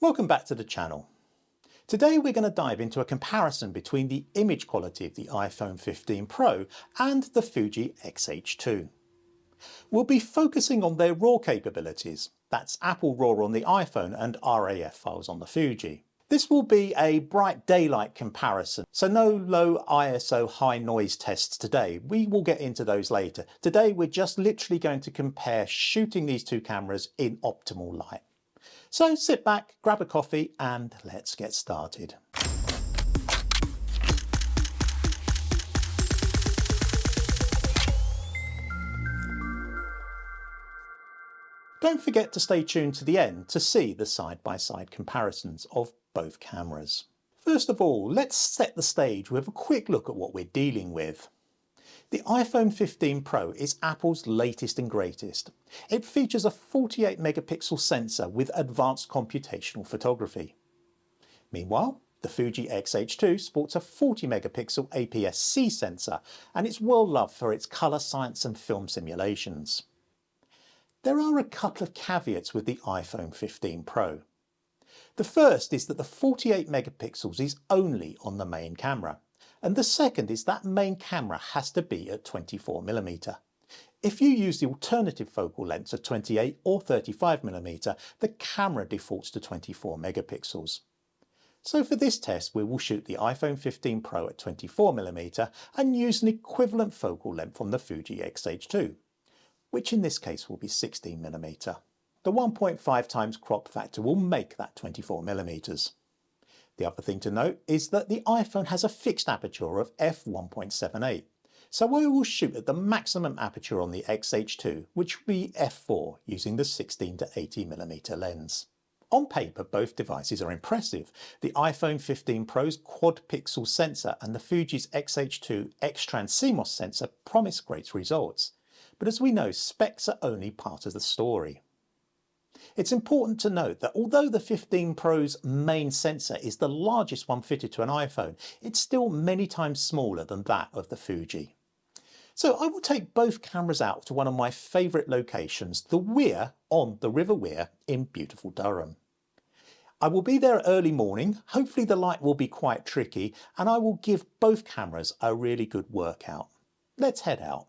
Welcome back to the channel. Today we're going to dive into a comparison between the image quality of the iPhone 15 Pro and the Fuji X-H2. We'll be focusing on their RAW capabilities, that's Apple RAW on the iPhone and RAF files on the Fuji. This will be a bright daylight comparison, so no low ISO high noise tests today. We will get into those later. Today we're just literally going to compare shooting these two cameras in optimal light. So sit back, grab a coffee and let's get started. Don't forget to stay tuned to the end to see the side-by-side comparisons of both cameras. First of all, let's set the stage with a quick look at what we're dealing with. The iPhone 15 Pro is Apple's latest and greatest. It features a 48 megapixel sensor with advanced computational photography. Meanwhile, the Fuji X-H2 sports a 40 megapixel APS-C sensor and it's well loved for its colour science and film simulations. There are a couple of caveats with the iPhone 15 Pro. The first is that the 48 megapixels is only on the main camera. And the second is that main camera has to be at 24mm. If you use the alternative focal lengths of 28 or 35mm, the camera defaults to 24 megapixels. So for this test we will shoot the iPhone 15 Pro at 24mm and use an equivalent focal length from the Fuji X-H2, which in this case will be 16mm. The 1.5 times crop factor will make that 24mm. The other thing to note is that the iPhone has a fixed aperture of f1.78, so I will shoot at the maximum aperture on the X-H2, which will be f4 using the 16 to 80mm lens. On paper both devices are impressive. The iPhone 15 Pro's quad pixel sensor and the Fuji's X-H2 X-Trans CMOS sensor promise great results, but as we know specs are only part of the story. It's important to note that although the 15 Pro's main sensor is the largest one fitted to an iPhone, it's still many times smaller than that of the Fuji. So I will take both cameras out to one of my favourite locations, the weir on the River Wear in beautiful Durham. I will be there early morning, hopefully the light will be quite tricky, and I will give both cameras a really good workout. Let's head out.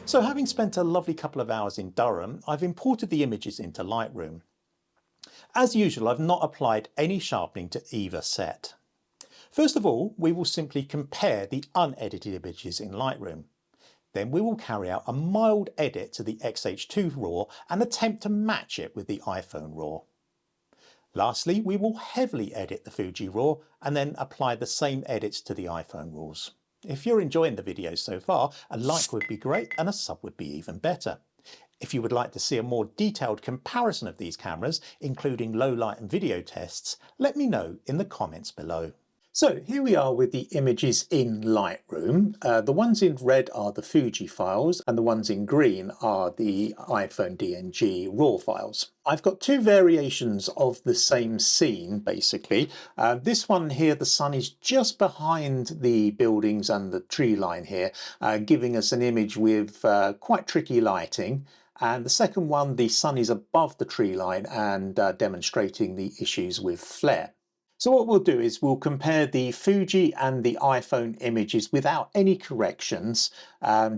So having spent a lovely couple of hours in Durham, I've imported the images into Lightroom. As usual, I've not applied any sharpening to either set. First of all, we will simply compare the unedited images in Lightroom. Then we will carry out a mild edit to the X-H2 RAW and attempt to match it with the iPhone RAW. Lastly, we will heavily edit the Fuji RAW and then apply the same edits to the iPhone RAWs. If you're enjoying the video so far, a like would be great and a sub would be even better. If you would like to see a more detailed comparison of these cameras, including low light and video tests, let me know in the comments below. So here we are with the images in Lightroom. The ones in red are the Fuji files and the ones in green are the iPhone DNG RAW files. I've got two variations of the same scene basically. This one here, the sun is just behind the buildings and the tree line here, giving us an image with quite tricky lighting. And the second one, the sun is above the tree line and demonstrating the issues with flare. So what we'll do is we'll compare the Fuji and the iPhone images without any corrections,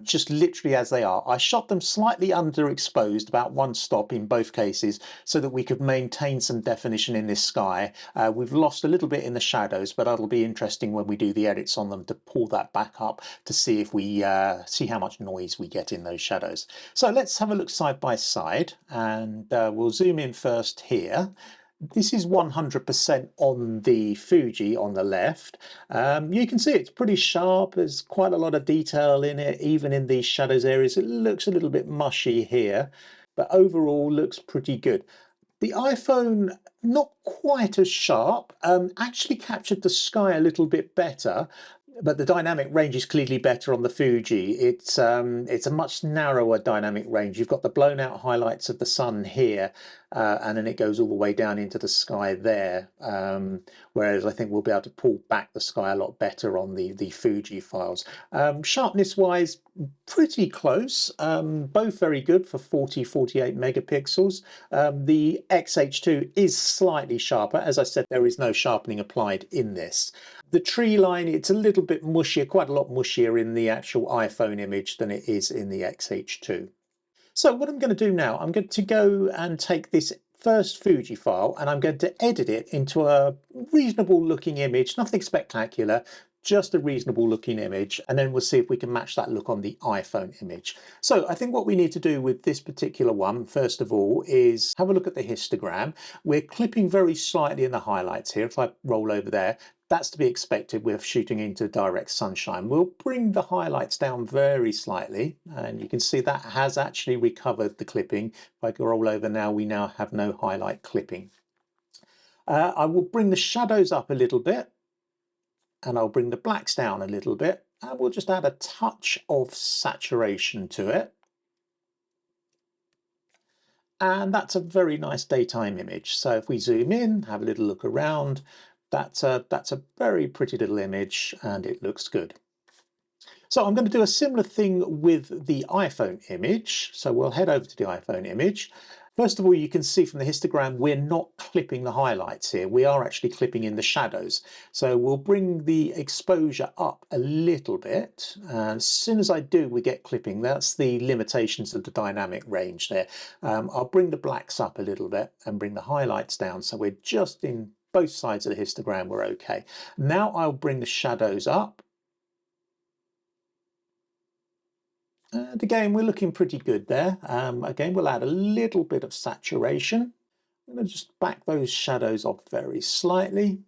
just literally as they are. I shot them slightly underexposed, about one stop in both cases, so that we could maintain some definition in this sky. We've lost a little bit in the shadows, but that'll be interesting when we do the edits on them to pull that back up to see if we see how much noise we get in those shadows. So let's have a look side by side, and we'll zoom in first here. This is 100% on the Fuji on the left. You can see it's pretty sharp, there's quite a lot of detail in it, even in these shadows areas. It looks a little bit mushy here, but overall looks pretty good. The iPhone, not quite as sharp, actually captured the sky a little bit better. But the dynamic range is clearly better on the Fuji. It's a much narrower dynamic range. You've got the blown out highlights of the sun here, and then it goes all the way down into the sky there. Whereas I think we'll be able to pull back the sky a lot better on the Fuji files. Sharpness wise, pretty close. Both very good for 48 megapixels. The X-H2 is slightly sharper. As I said, there is no sharpening applied in this. The tree line, it's a little bit mushier, quite a lot mushier in the actual iPhone image than it is in the X-H2. So what I'm going to do now, I'm going to go and take this first Fuji file and I'm going to edit it into a reasonable looking image, nothing spectacular, just a reasonable looking image, and then we'll see if we can match that look on the iPhone image. So I think what we need to do with this particular one, first of all, is have a look at the histogram. We're clipping very slightly in the highlights here. If I roll over there, that's to be expected. We're shooting into direct sunshine. We'll bring the highlights down very slightly, and you can see that has actually recovered the clipping. If I go roll over now, we now have no highlight clipping. I will bring the shadows up a little bit, and I'll bring the blacks down a little bit, and we'll just add a touch of saturation to it. And that's a very nice daytime image. So if we zoom in, have a little look around, that's a very pretty little image and it looks good. So I'm going to do a similar thing with the iPhone image. So we'll head over to the iPhone image. First of all, you can see from the histogram, we're not clipping the highlights here. We are actually clipping in the shadows. So we'll bring the exposure up a little bit. And as soon as I do, we get clipping. That's the limitations of the dynamic range there. I'll bring the blacks up a little bit and bring the highlights down. So we're just in both sides of the histogram, we're okay. Now I'll bring the shadows up. And again, we're looking pretty good there. Again, we'll add a little bit of saturation. I'm going to just back those shadows off very slightly.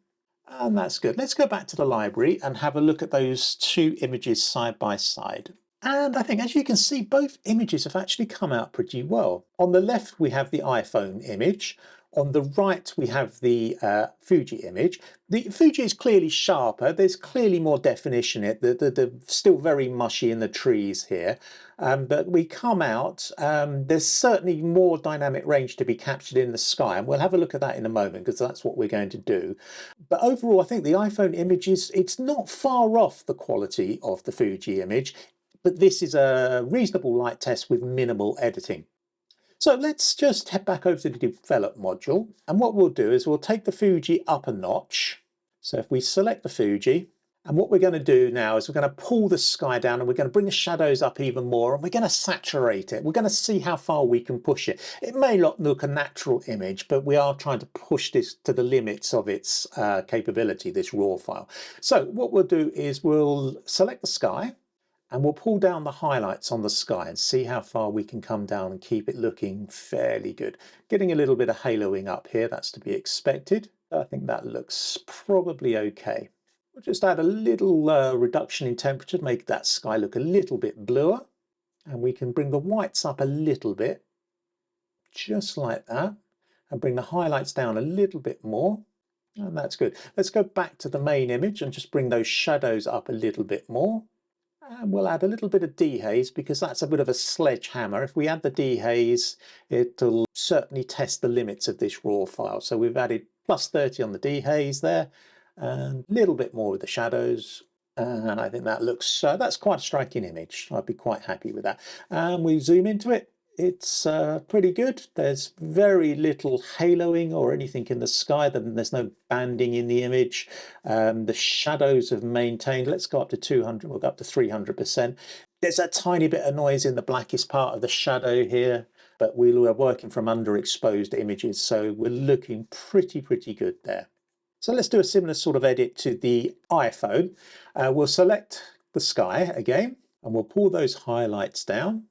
And that's good. Let's go back to the library and have a look at those two images side by side. And I think, as you can see, both images have actually come out pretty well. On the left, we have the iPhone image. On the right, we have the Fuji image. The Fuji is clearly sharper. There's clearly more definition in it. They're still very mushy in the trees here. But we come out, there's certainly more dynamic range to be captured in the sky. And we'll have a look at that in a moment because that's what we're going to do. But overall, I think the iPhone image it's not far off the quality of the Fuji image. But this is a reasonable light test with minimal editing. So let's just head back over to the develop module. And what we'll do is we'll take the Fuji up a notch. So if we select the Fuji, and what we're going to do now is we're going to pull the sky down and we're going to bring the shadows up even more and we're going to saturate it. We're going to see how far we can push it. It may not look a natural image, but we are trying to push this to the limits of its capability, this RAW file. So what we'll do is we'll select the sky. And we'll pull down the highlights on the sky and see how far we can come down and keep it looking fairly good. Getting a little bit of haloing up here, that's to be expected. I think that looks probably okay. We'll just add a little reduction in temperature to make that sky look a little bit bluer. And we can bring the whites up a little bit, just like that. And bring the highlights down a little bit more. And that's good. Let's go back to the main image and just bring those shadows up a little bit more. And we'll add a little bit of dehaze because that's a bit of a sledgehammer. If we add the dehaze, it'll certainly test the limits of this RAW file. So we've added plus 30 on the dehaze there, and a little bit more with the shadows. And I think that looks, that's quite a striking image. I'd be quite happy with that. And we zoom into it. It's pretty good. There's very little haloing or anything in the sky. There's no banding in the image. The shadows have maintained. Let's go up to 200. We'll go up to 300%. There's a tiny bit of noise in the blackest part of the shadow here, but we are working from underexposed images, so we're looking pretty good there. So let's do a similar sort of edit to the iPhone. We'll select the sky again, and we'll pull those highlights down.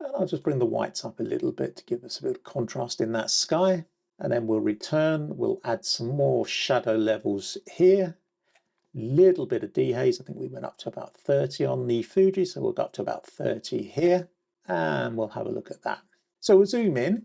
And I'll just bring the whites up a little bit to give us a bit of contrast in that sky. And then we'll return, we'll add some more shadow levels here. Little bit of dehaze, I think we went up to about 30 on the Fuji, so we'll go up to about 30 here. And we'll have a look at that. So we'll zoom in.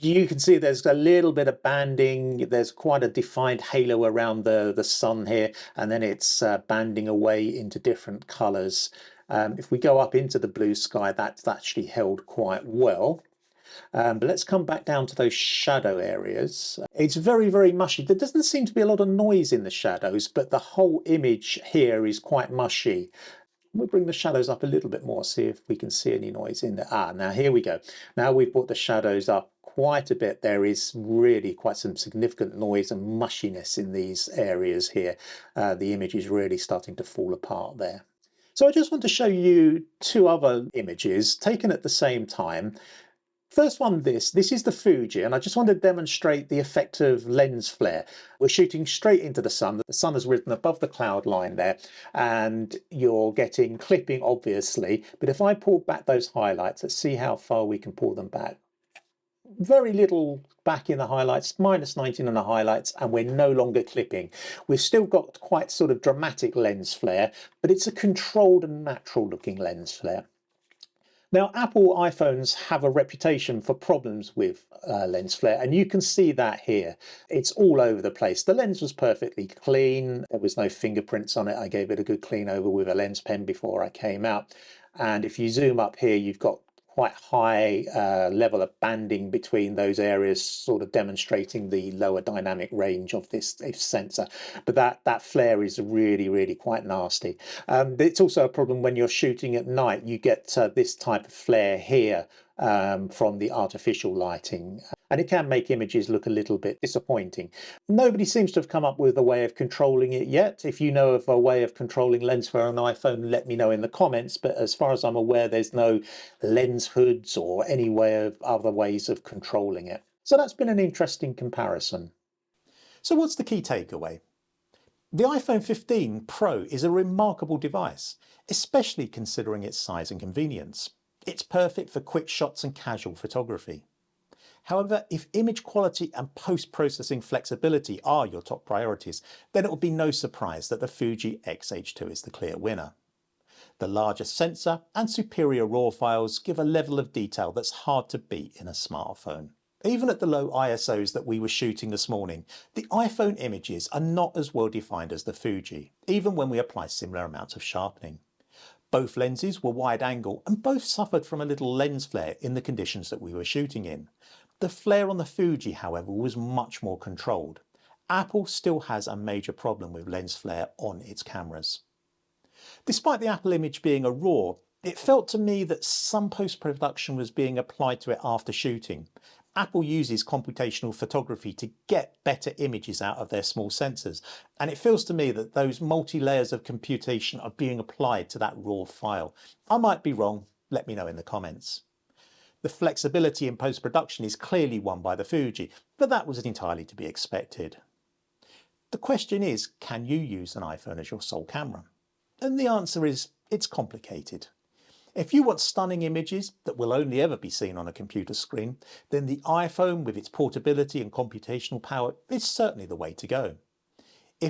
You can see there's a little bit of banding. There's quite a defined halo around the sun here, and then it's banding away into different colors. If we go up into the blue sky, that's actually held quite well. But let's come back down to those shadow areas. It's very, very mushy. There doesn't seem to be a lot of noise in the shadows, but the whole image here is quite mushy. We'll bring the shadows up a little bit more, see if we can see any noise in there. Ah, now here we go. Now we've brought the shadows up quite a bit. There is really quite some significant noise and mushiness in these areas here. The image is really starting to fall apart there. So I just want to show you two other images taken at the same time. First one, this is the Fuji, and I just want to demonstrate the effect of lens flare. We're shooting straight into the sun. The sun has risen above the cloud line there, and you're getting clipping, obviously. But if I pull back those highlights, let's see how far we can pull them back. Very little back in the highlights, -19 in the highlights, and we're no longer clipping. We've still got quite sort of dramatic lens flare, but it's a controlled and natural looking lens flare. Now, Apple iPhones have a reputation for problems with lens flare, and you can see that here. It's all over the place. The lens was perfectly clean. There was no fingerprints on it. I gave it a good clean over with a lens pen before I came out. And if you zoom up here, you've got quite high level of banding between those areas, sort of demonstrating the lower dynamic range of this sensor. But that flare is really, really quite nasty. It's also a problem when you're shooting at night. You get this type of flare here from the artificial lighting, and it can make images look a little bit disappointing. Nobody seems to have come up with a way of controlling it yet. If you know of a way of controlling lens flare on an iPhone, let me know in the comments, but as far as I'm aware, there's no lens hoods or any way of other ways of controlling it. So that's been an interesting comparison. So what's the key takeaway? The iPhone 15 Pro is a remarkable device, especially considering its size and convenience. It's perfect for quick shots and casual photography. However, if image quality and post-processing flexibility are your top priorities, then it will be no surprise that the Fuji X-H2 is the clear winner. The larger sensor and superior RAW files give a level of detail that's hard to beat in a smartphone. Even at the low ISOs that we were shooting this morning, the iPhone images are not as well defined as the Fuji, even when we apply similar amounts of sharpening. Both lenses were wide angle and both suffered from a little lens flare in the conditions that we were shooting in. The flare on the Fuji, however, was much more controlled. Apple still has a major problem with lens flare on its cameras. Despite the Apple image being a RAW, it felt to me that some post-production was being applied to it after shooting. Apple uses computational photography to get better images out of their small sensors, and it feels to me that those multi-layers of computation are being applied to that RAW file. I might be wrong, let me know in the comments. The flexibility in post-production is clearly won by the Fuji, but that was entirely to be expected. The question is, can you use an iPhone as your sole camera? And the answer is, it's complicated. If you want stunning images that will only ever be seen on a computer screen, then the iPhone with its portability and computational power is certainly the way to go.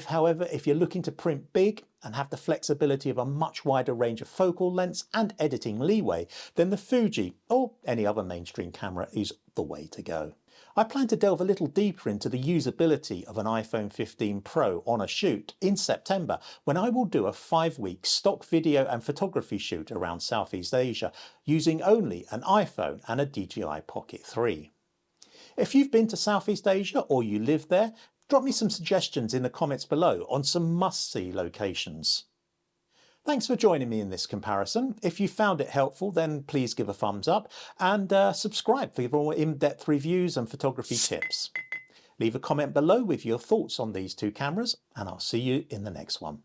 However, if you're looking to print big and have the flexibility of a much wider range of focal lengths and editing leeway, then the Fuji or any other mainstream camera is the way to go. I plan to delve a little deeper into the usability of an iPhone 15 Pro on a shoot in September, when I will do a 5-week stock video and photography shoot around Southeast Asia using only an iPhone and a DJI Pocket 3. If you've been to Southeast Asia or you live there, drop me some suggestions in the comments below on some must-see locations. Thanks for joining me in this comparison. If you found it helpful, then please give a thumbs up and subscribe for more in-depth reviews and photography tips. Leave a comment below with your thoughts on these two cameras, and I'll see you in the next one.